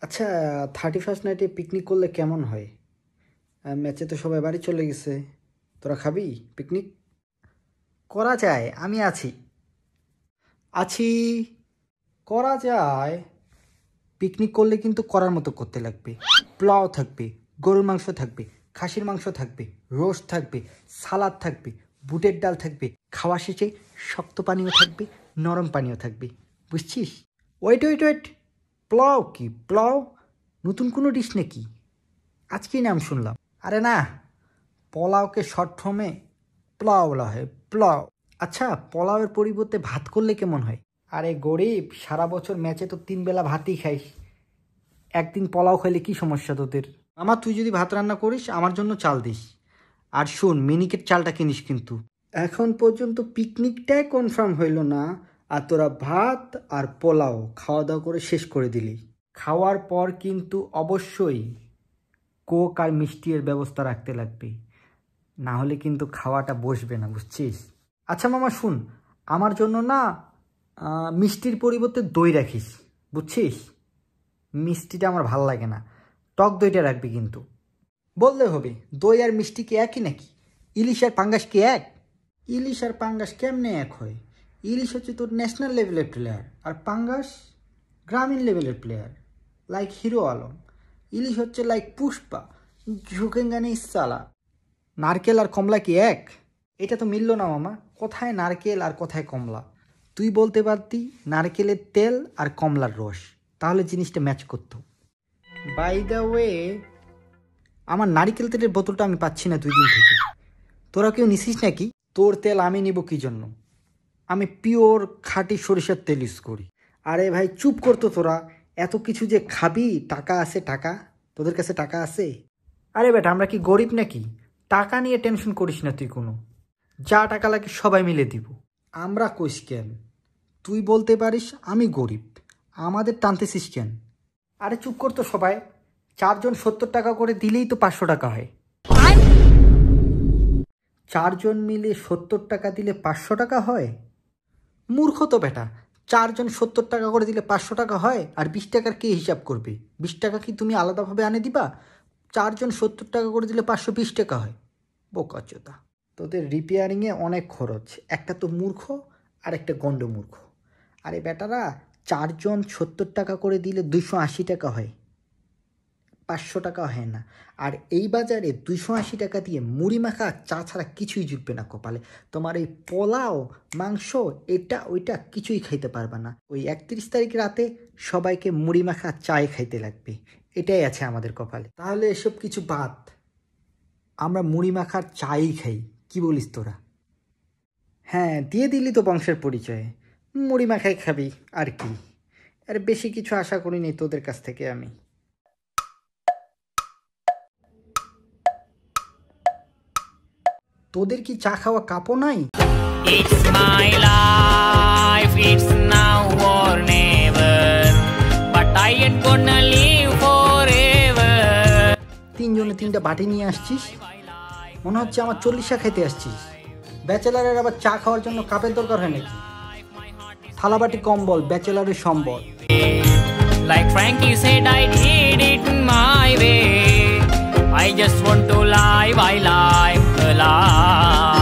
আচ্ছা, 31st নাইটে picnic করলে কেমন হয়? ম্যাচে তো সবাই বাড়ি চলে গেছে। তোরা খাবি পিকনিক? করা যায়, আমি আছি। আছি। করা যায়। পিকনিক করলে কিন্তু করার মতো করতে লাগবে। পোলাও থাকবে, গরুর মাংস থাকবে, খাসির মাংস থাকবে, রোস্ট থাকবে, সালাদ থাকবে, বুটের ডাল থাকবে, খাওয়া শেষে শক্ত পানীয় থাকবে, নরম পানীয় থাকবে। বুঝছিস? ওয়েট ওয়েট ওয়েট, পোলাও কি পোলাও? নতুন কোনো ডিশ নাকি? আজকেই নাম শুনলাম। আরে না, পোলাওকে শর্ট ফর্মে পোলাও বলা হয়, পোলাও। আচ্ছা, পোলাওয়ের পরিবর্তে ভাত করলে কেমন হয়? আরে গরিব, সারা বছর ম্যাচে তো 3 বেলা ভাতই খাইস, একদিন পোলাও খাইলে কি সমস্যা তোদের? আমার তুই যদি ভাত রান্না করিস আমার জন্য চাল দিস। আর শোন, মিনিকেট চালটা কিনিস কিন্তু। এখন পর্যন্ত পিকনিকটাই কনফার্ম হইল না, আর তোরা ভাত আর পোলাও খাওয়া দাওয়া করে শেষ করে দিলি। খাওয়ার পর কিন্তু অবশ্যই কোক আর মিষ্টির ব্যবস্থা রাখতে লাগবে, না হলে কিন্তু খাওয়াটা বসবে না, বুঝছিস? আচ্ছা মামা শুন, আমার জন্য না মিষ্টির পরিবর্তে দই রাখিস, বুঝছিস? মিষ্টিটা আমার ভাল লাগে না, টক দইটা রাখবি কিন্তু। বললে হবে, দই আর মিষ্টি কি একই নাকি? ইলিশ আর পাঙ্গাস কি এক? ইলিশ আর পাঙ্গাস কেমনে এক হয়? ইলিশ হচ্ছে তোর ন্যাশনাল লেভেলের প্লেয়ার, আর পাঙ্গাস গ্রামীণ লেভেলের প্লেয়ার, লাইক হিরো আলম। ইলিশ হচ্ছে লাইক পুষ্পা, ঝুঁকেঙ্গানি সালা। নারকেল আর কমলা কি এক? এটা তো মিলল না মামা, কোথায় নারকেল আর কোথায় কমলা? তুই বলতে পারতি নারকেলের তেল আর কমলার রস, তাহলে জিনিসটা ম্যাচ করতো। বাই দ্য ওয়ে, আমার নারিকেল তেলের বোতলটা আমি পাচ্ছি না 2 দিন থেকে। তোরা কেউ নিছিস নাকি? তোর তেল আমি নিব কি জন্য? আমি পিওর খাঁটি সরিষার তেল ইউজ করি। আরে ভাই চুপ করতো তোরা, এত কিছু যে খাবি, টাকা আছে টাকা? তোদের কাছে টাকা আছে? আরে বেটা, আমরা কি গরিব নাকি? টাকা নিয়ে টেনশন করিস না তুই কোনো, যা টাকা লাগে সবাই মিলে দিব। আমরা কইস কেন? তুই বলতে পারিস আমি গরিব, আমাদের টানতেছিস কেন? আরে চুপ করতো সবাই, 4 জন 70 টাকা করে দিলেই তো 500 টাকা হয়। 4 জন মিলে 70 টাকা দিলে 500 টাকা হয়? মূর্খ তো বেটা, 4 জন 70 টাকা করে দিলে 500 টাকা হয়, আর 20 টাকার কে হিসাব করবে? 20 টাকা কি তুমি আলাদাভাবে আনে দিবা? 4 জন 70 টাকা করে দিলে 520 টাকা হয়। বোকাচোদা, তোদের রিপেয়ারিংয়ে অনেক খরচ, একটা তো মূর্খ আর একটা গন্ড মূর্খ। আরে বেটারা, 4 জন 70 টাকা করে দিলে 280 টাকা হয়, 500 টাকা হয় না। আর এই বাজারে 280 টাকা দিয়ে মুড়ি মাখা চা ছাড়া কিছুই জুটবে না কপালে। তোমার এই পোলাও মাংস এটা ওইটা কিছুই খাইতে পারবে না। ওই 31 তারিখ রাতে সবাইকে মুড়ি মাখা চায় খাইতে লাগবে, এটাই আছে আমাদের কপালে। তাহলে এসব কিছু বাদ, আমরা মুড়ি মাখার চাই খাই, কি বলিস তোরা? হ্যাঁ, দিয়ে দিলি তো বংশের পরিচয়ে, মুড়ি মাখাই খাবি আর কি। আর বেশি কিছু আশা করিনি তোদের কাছ থেকে আমি। তোদের কি চা খাওয়া কাপও নাই? It's my life, it's now or never, but I ain't gonna live forever. 3 জনে 3টা বাটি নিয়ে আসছিস, মনে হচ্ছে আমার 40 খাইতে আসছিস। ব্যাচেলারের আবার চা খাওয়ার জন্য কাপের দরকার হয় নাকি? থালাবাটি কম্বল, ব্যাচেলারের সম্বল। Like Frankie said, I did it my way. I just want to live, I live alive.